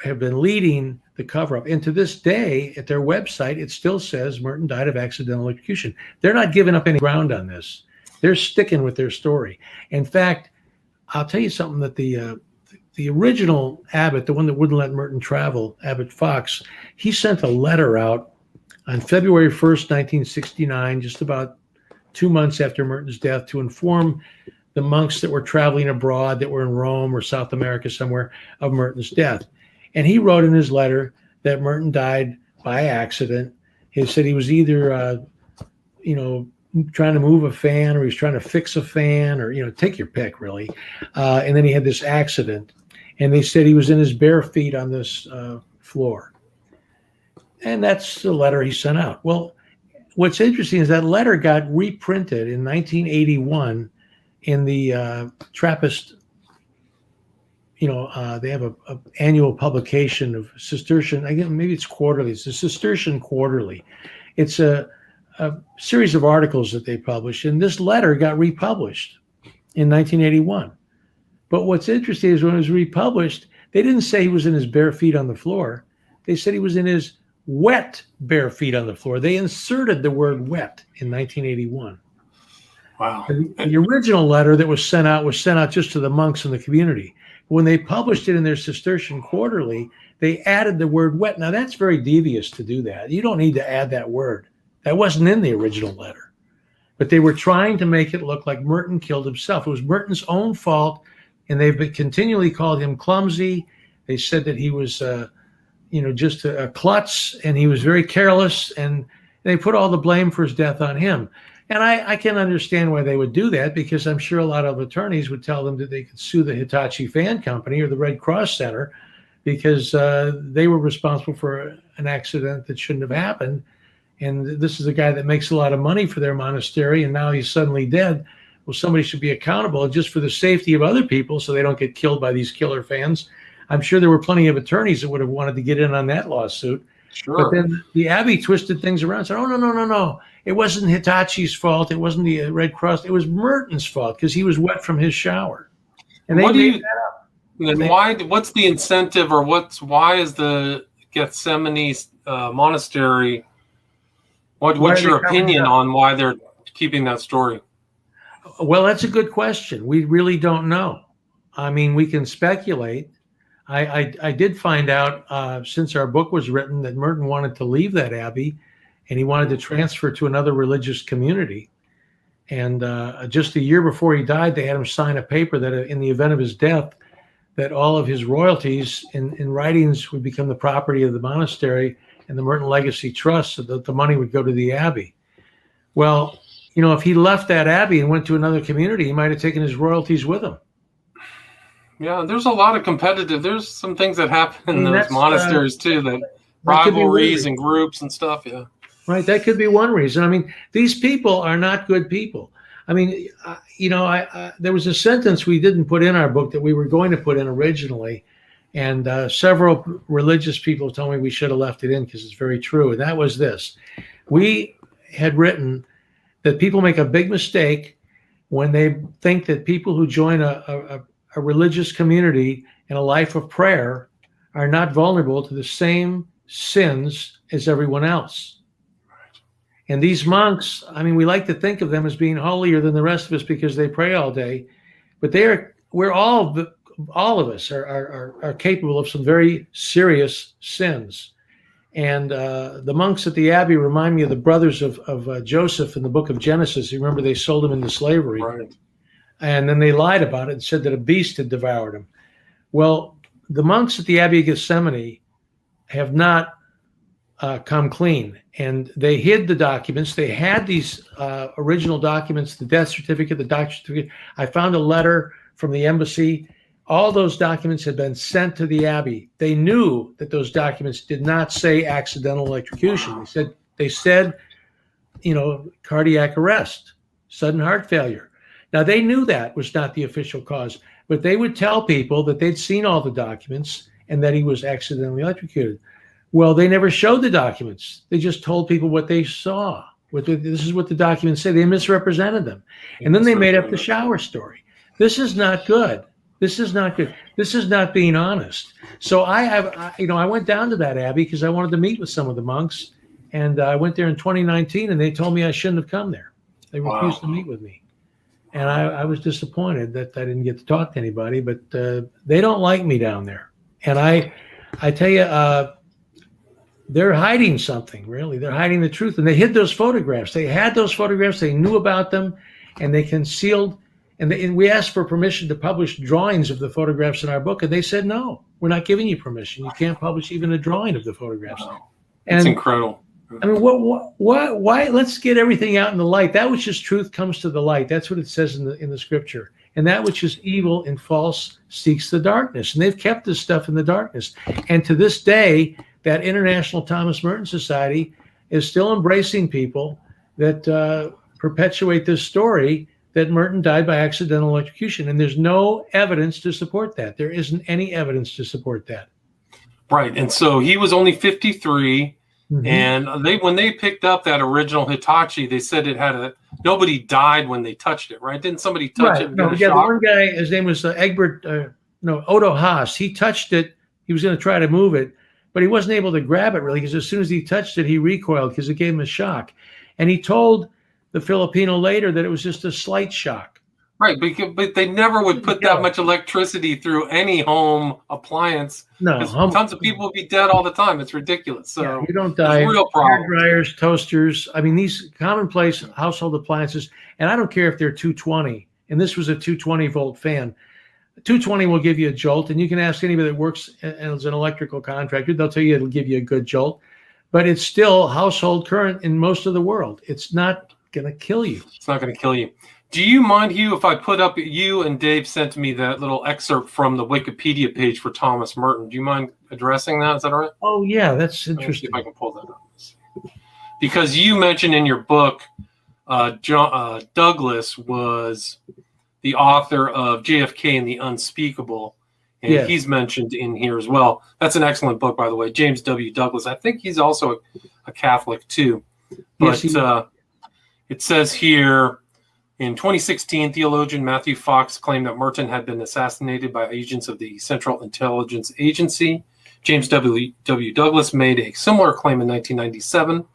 S2: have been leading the cover-up. And to this day, at their website, it still says Merton died of accidental electrocution. They're not giving up any ground on this. They're sticking with their story. In fact, I'll tell you something, that the original abbot, the one that wouldn't let Merton travel, Abbot Fox, he sent a letter out on February 1st, 1969, just about 2 months after Merton's death, to inform the monks that were traveling abroad, that were in Rome or South America somewhere, of Merton's death. And he wrote in his letter that Merton died by accident. He said he was either, trying to move a fan, or he was trying to fix a fan, or, take your pick, really. And then he had this accident. And they said he was in his bare feet on this floor. And that's the letter he sent out. Well, what's interesting is that letter got reprinted in 1981 in the Trappist. They have a annual publication of Cistercian. Again, maybe it's quarterly. It's the Cistercian Quarterly. It's a series of articles that they publish, and this letter got republished in 1981. But what's interesting is when it was republished, they didn't say he was in his bare feet on the floor. They said he was in his wet bare feet on the floor. They inserted the word wet in 1981.
S1: Wow.
S2: The original letter that was sent out just to the monks in the community. When they published it in their Cistercian Quarterly, they added the word wet. Now, that's very devious to do that. You don't need to add that word. That wasn't in the original letter. But they were trying to make it look like Merton killed himself. It was Merton's own fault, and they've been continually called him clumsy. They said that he was, just a klutz, and he was very careless, and they put all the blame for his death on him. And I can understand why they would do that, because I'm sure a lot of attorneys would tell them that they could sue the Hitachi Fan Company or the Red Cross Center, because they were responsible for an accident that shouldn't have happened. And this is a guy that makes a lot of money for their monastery, and now he's suddenly dead. well, somebody should be accountable, and just for the safety of other people so they don't get killed by these killer fans. I'm sure there were plenty of attorneys that would have wanted to get in on that lawsuit.
S1: Sure.
S2: But then the Abbey twisted things around and said, oh, no. It wasn't Hitachi's fault. It wasn't the Red Cross. It was Merton's fault because he was wet from his shower. And they made that up.
S1: Then what's the incentive, or why is the Gethsemane monastery, what's your opinion on why they're keeping that story?
S2: Well, that's a good question. We really don't know. I mean, we can speculate. I did find out since our book was written that Merton wanted to leave that abbey, and he wanted to transfer to another religious community. And just a year before he died, they had him sign a paper that in the event of his death, that all of his royalties in writings would become the property of the monastery and the Merton Legacy Trust, so that the money would go to the abbey. Well, if he left that abbey and went to another community, he might have taken his royalties with him.
S1: Yeah, there's a lot of there's some things that happen in those monasteries too, that rivalries and groups and stuff. Yeah.
S2: Right. That could be one reason. I mean, these people are not good people. I mean, there was a sentence we didn't put in our book that we were going to put in originally. And several religious people told me we should have left it in because it's very true. And that was this. We had written that people make a big mistake when they think that people who join a religious community and a life of prayer are not vulnerable to the same sins as everyone else. And these monks, I mean, we like to think of them as being holier than the rest of us because they pray all day, but we're all of us are capable of some very serious sins. And the monks at the Abbey remind me of the brothers of Joseph in the book of Genesis. You remember they sold him into slavery.
S1: Right. And
S2: then they lied about it and said that a beast had devoured him. Well, the monks at the Abbey of Gethsemane have not come clean, and they hid the documents. They had these original documents, the death certificate, the doctor's certificate. I found a letter from the embassy. All those documents had been sent to the Abbey. They knew that those documents did not say accidental electrocution. They said, cardiac arrest, sudden heart failure. Now, they knew that was not the official cause, but they would tell people that they'd seen all the documents and that he was accidentally electrocuted. Well, they never showed the documents. They just told people what they saw. This is what the documents say. They misrepresented them. And then they made up the shower story. This is not good. This is not good. This is not being honest. So I went down to that abbey because I wanted to meet with some of the monks. And I went there in 2019, and they told me I shouldn't have come there. They refused to meet with me. And I was disappointed that I didn't get to talk to anybody, but they don't like me down there. And I tell you, they're hiding something, really. They're hiding the truth. And they hid those photographs. They had those photographs. They knew about them, and they concealed. And we asked for permission to publish drawings of the photographs in our book, and they said, no, we're not giving you permission. You can't publish even a drawing of the photographs.
S1: Wow. That's incredible.
S2: I mean, why? Let's get everything out in the light. That which is truth comes to the light. That's what it says in the scripture. And that which is evil and false seeks the darkness. And they've kept this stuff in the darkness. And to this day, that International Thomas Merton Society is still embracing people that perpetuate this story that Merton died by accidental electrocution. And there's no evidence to support that. There isn't any evidence to support that.
S1: Right. And so he was only 53. Mm-hmm. And when they picked up that original Hitachi, they said it had nobody died when they touched it, right? Didn't somebody touch it?
S2: No, the one guy, his name was Odo Haas. He touched it. He was going to try to move it, but he wasn't able to grab it really because as soon as he touched it, he recoiled because it gave him a shock. And he told the Filipino later that it was just a slight shock.
S1: Right, but they never would put that much electricity through any home appliance.
S2: No,
S1: tons of people would be dead all the time. It's ridiculous. So
S2: you don't die.
S1: Real problem.
S2: Hair dryers, toasters. I mean, these commonplace household appliances, and I don't care if they're 220. And this was a 220 volt fan. 220 will give you a jolt, and you can ask anybody that works as an electrical contractor. They'll tell you it'll give you a good jolt, but it's still household current in most of the world. It's not going to kill you.
S1: It's not going to kill you. Do you mind, Hugh, if I put up, you and Dave sent me that little excerpt from the Wikipedia page for Thomas Merton? Do you mind addressing that? Is that all right?
S2: Oh, yeah, that's interesting.
S1: Let me see if I can pull that up. Because you mentioned in your book Douglas was the author of JFK and the Unspeakable, and
S2: Yes.
S1: he's mentioned in here as well. That's an excellent book, by the way. James W. Douglas. I think he's also a Catholic too. But
S2: Yes,
S1: it says here, in 2016, theologian Matthew Fox claimed that Merton had been assassinated by agents of the Central Intelligence Agency. James W. Douglas made a similar claim in 1997.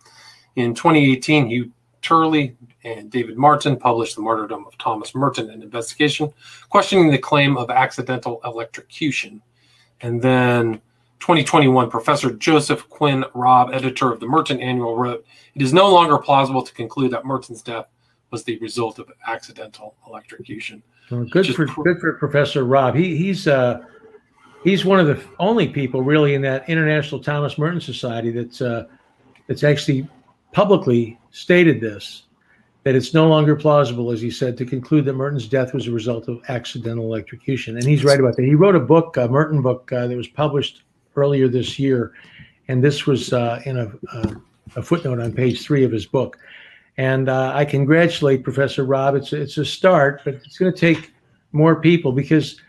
S1: In 2018, Hugh Turley and David Martin published The Martyrdom of Thomas Merton, an investigation questioning the claim of accidental electrocution. And then 2021, Professor Joseph Quinn Robb, editor of the Merton Annual, wrote, "It is no longer plausible to conclude that Merton's death was the result of accidental electrocution."
S2: well, good for Professor Robb. He's one of the only people really in that International Thomas Merton Society that's actually publicly stated this, that it's no longer plausible, as he said, to conclude that Merton's death was a result of accidental electrocution. And he's right about that. He wrote a book, a Merton book, that was published earlier this year, and this was in a footnote on page 3 of his book. And I congratulate Professor Robb. It's a start, but it's going to take more people, because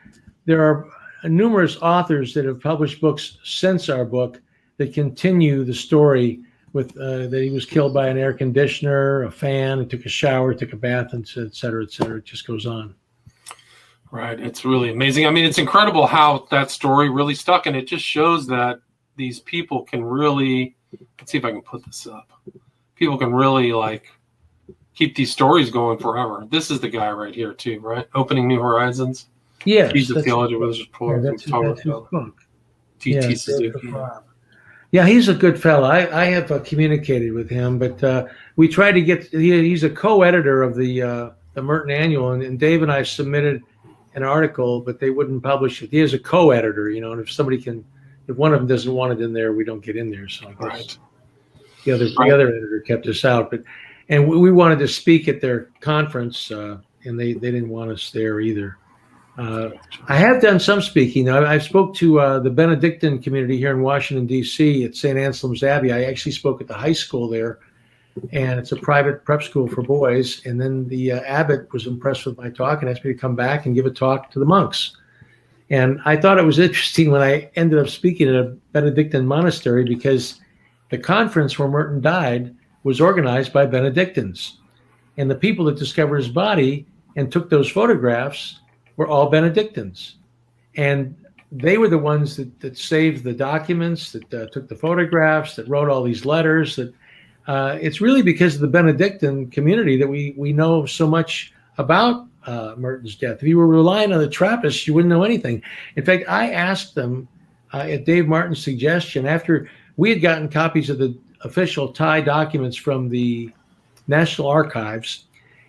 S2: there are numerous authors that have published books since our book that continue the story with that he was killed by an air conditioner, a fan, he took a shower, took a bath, and et cetera, et cetera. It just goes on.
S1: Right. It's really amazing. I mean, it's incredible how that story really stuck, and it just shows that these people can really, let's see if I can put this up. People can really keep these stories going forever. This is the guy right here too, right? Opening New Horizons.
S2: Yes.
S1: He's the theology with his report.
S2: That's his book.
S1: T.T.
S2: Yeah,
S1: Suzuki.
S2: Yeah, he's a good fellow. I have communicated with him, but we tried to get. He's a co-editor of the Merton Annual, and Dave and I submitted an article, but they wouldn't publish it. He is a co-editor, and if one of them doesn't want it in there, we don't get in there. So I guess the other editor kept us out. And we wanted to speak at their conference, and they didn't want us there either. I have done some speaking. I spoke to the Benedictine community here in Washington, D.C. at St. Anselm's Abbey. I actually spoke at the high school there, and it's a private prep school for boys. And then the abbot was impressed with my talk and asked me to come back and give a talk to the monks. And I thought it was interesting when I ended up speaking at a Benedictine monastery, because the conference where Merton died was organized by Benedictines. And the people that discovered his body and took those photographs were all Benedictines. And they were the ones that saved the documents, that took the photographs, that wrote all these letters. That it's really because of the Benedictine community that we know so much about Merton's death. If you were relying on the Trappists, you wouldn't know anything. In fact, I asked them at Dave Martin's suggestion, after we had gotten copies of the official Thai documents from the National Archives,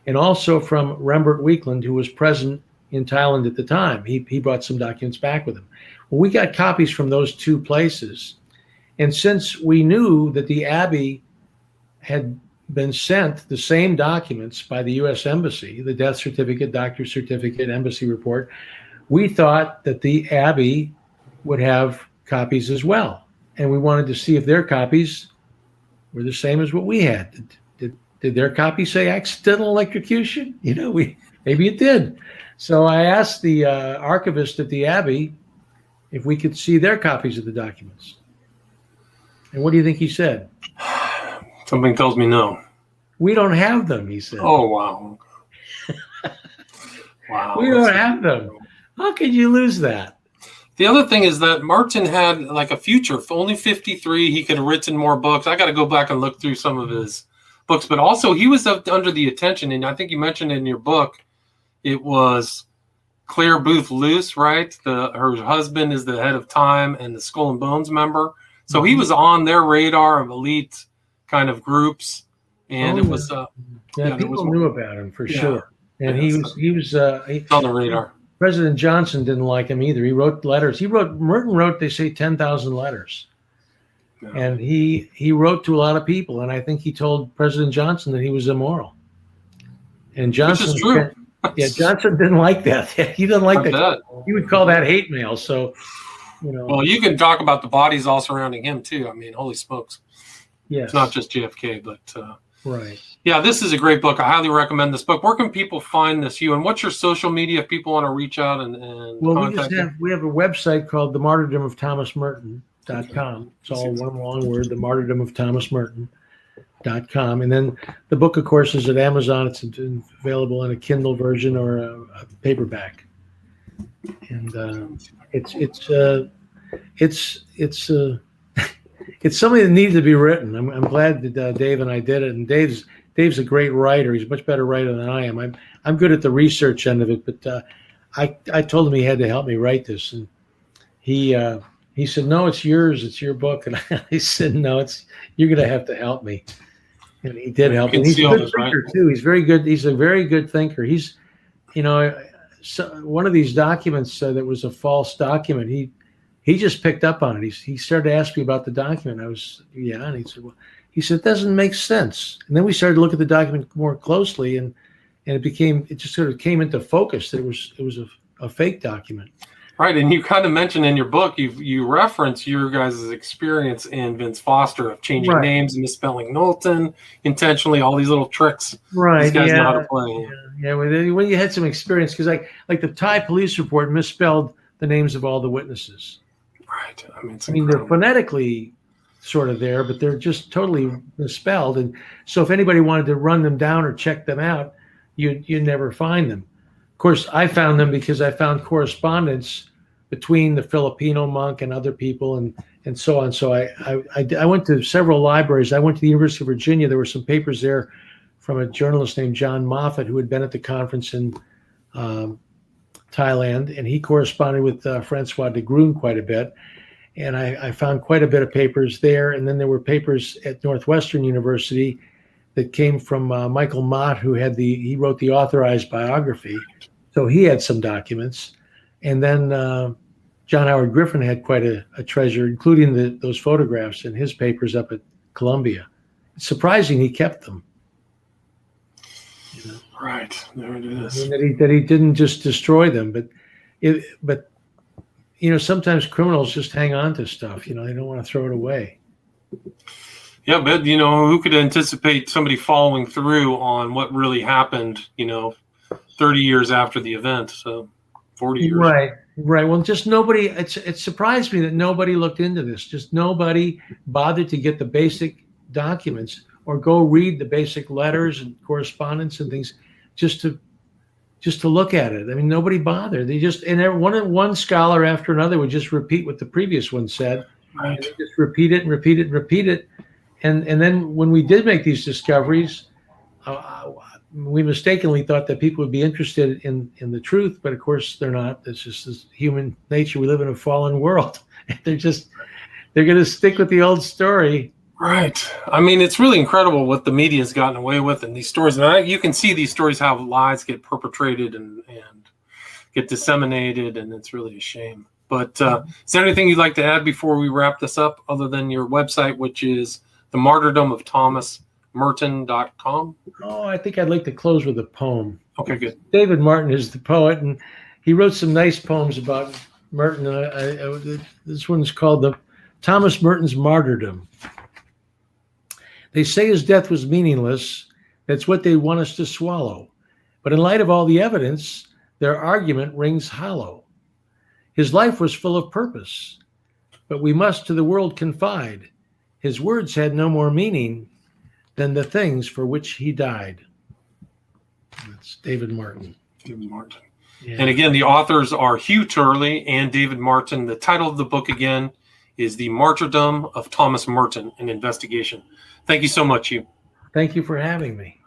S2: and also from Rembert Weekland, who was present in Thailand at the time. He brought some documents back with him. Well, we got copies from those two places. And since we knew that the Abbey had been sent the same documents by the U.S. Embassy, the death certificate, doctor's certificate, embassy report, we thought that the Abbey would have copies as well. And we wanted to see if their copies were the same as what we had. Did their copy say accidental electrocution? Maybe it did. So I asked the archivist at the Abbey if we could see their copies of the documents. And what do you think he said?
S1: Something tells me no.
S2: We don't have them, he said.
S1: Oh, wow. Wow.
S2: We don't have them. How could you lose that?
S1: The other thing is that Martin had a future. Only 53, he could have written more books. I got to go back and look through some of his books. But also, he was under the attention, and I think you mentioned in your book, it was Claire Booth Luce, right? Her husband is the head of Time and the Skull and Bones member. So he was on their radar of elite kind of groups. And it was
S2: people knew about him for sure. And he was
S1: on the radar.
S2: President Johnson didn't like him either. He wrote letters. Merton wrote, they say, 10,000 letters. Yeah. And he wrote to a lot of people. And I think he told President Johnson that he was immoral. And Johnson,
S1: which is true.
S2: Johnson didn't like that. He didn't like that. He would call that hate mail. So,
S1: Well, you can talk about the bodies all surrounding him too. I mean, holy smokes.
S2: Yes.
S1: It's not just JFK, but
S2: Right.
S1: Yeah, this is a great book. I highly recommend this book. Where can people find this, Hugh? And what's your social media if people want to reach out and
S2: Well,
S1: contact you?
S2: we have a website called the Martyrdom of Thomas Merton.com. It's all one long word, the Martyrdom of Thomas Merton.com. And then the book, of course, is at Amazon. It's available in a Kindle version or a paperback. And it's something that needs to be written. I'm glad that Dave and I did it. And Dave's a great writer. He's a much better writer than I am. I'm good at the research end of it, but I told him he had to help me write this, and he said, "No, it's yours. It's your book." And I said, "No, you're going to have to help me." And he did help. And he's a good thinker too. He's very good. He's a very good thinker. He's, one of these documents that was a false document. He just picked up on it. He started to ask me about the document. And he said, well, he said, it doesn't make sense. And then we started to look at the document more closely, and it just sort of came into focus that it was a fake document.
S1: Right, and you kind of mentioned in your book, you reference your guys' experience in Vince Foster of changing names and misspelling Knowlton intentionally, all these little tricks.
S2: Right,
S1: these guys know how to play.
S2: Yeah. When you had some experience, because like the Thai police report misspelled the names of all the witnesses.
S1: Right,
S2: I mean they're phonetically sort of there, but they're just totally misspelled. And so if anybody wanted to run them down or check them out, you'd never find them. Of course, I found them because I found correspondence between the Filipino monk and other people and so on. So I went to several libraries. I went to the University of Virginia. There were some papers there from a journalist named John Moffat, who had been at the conference in Thailand, and he corresponded with Francois de Groon quite a bit. And I found quite a bit of papers there. And then there were papers at Northwestern University that came from Michael Mott, who he wrote the authorized biography. So he had some documents. And then John Howard Griffin had quite a treasure, including those photographs in his papers up at Columbia. It's surprising he kept them.
S1: Right, there it is.
S2: I mean, that he didn't just destroy them, but sometimes criminals just hang on to stuff. They don't want to throw it away.
S1: Yeah, but who could anticipate somebody following through on what really happened? 30 years after the event, so 40 years.
S2: Right. Well, just nobody. It surprised me that nobody looked into this. Just nobody bothered to get the basic documents or go read the basic letters and correspondence and things, just to look at it. I mean, nobody bothered. They just one scholar after another would just repeat what the previous one said.
S1: Right.
S2: And they just repeat it. And then when we did make these discoveries, we mistakenly thought that people would be interested in the truth, but of course they're not. It's just this human nature. We live in a fallen world. They're going to stick with the old story.
S1: Right. I mean, it's really incredible what the media has gotten away with in these stories. And you can see these stories, how lies get perpetrated and get disseminated, and it's really a shame. But is there anything you'd like to add before we wrap this up, other than your website, which is the Martyrdom of Thomas Merton.com?
S2: Oh, I think I'd like to close with a poem.
S1: Okay, good.
S2: David Martin is the poet, and he wrote some nice poems about Merton. This one's called the Thomas Merton's Martyrdom. They say his death was meaningless. That's what they want us to swallow. But in light of all the evidence, their argument rings hollow. His life was full of purpose, but we must to the world confide. His words had no more meaning than the things for which he died. That's David Martin.
S1: David Martin.
S2: Yeah.
S1: And again, the authors are Hugh Turley and David Martin. The title of the book, again, is The Martyrdom of Thomas Merton, an Investigation. Thank you so much, Hugh.
S2: Thank you for having me.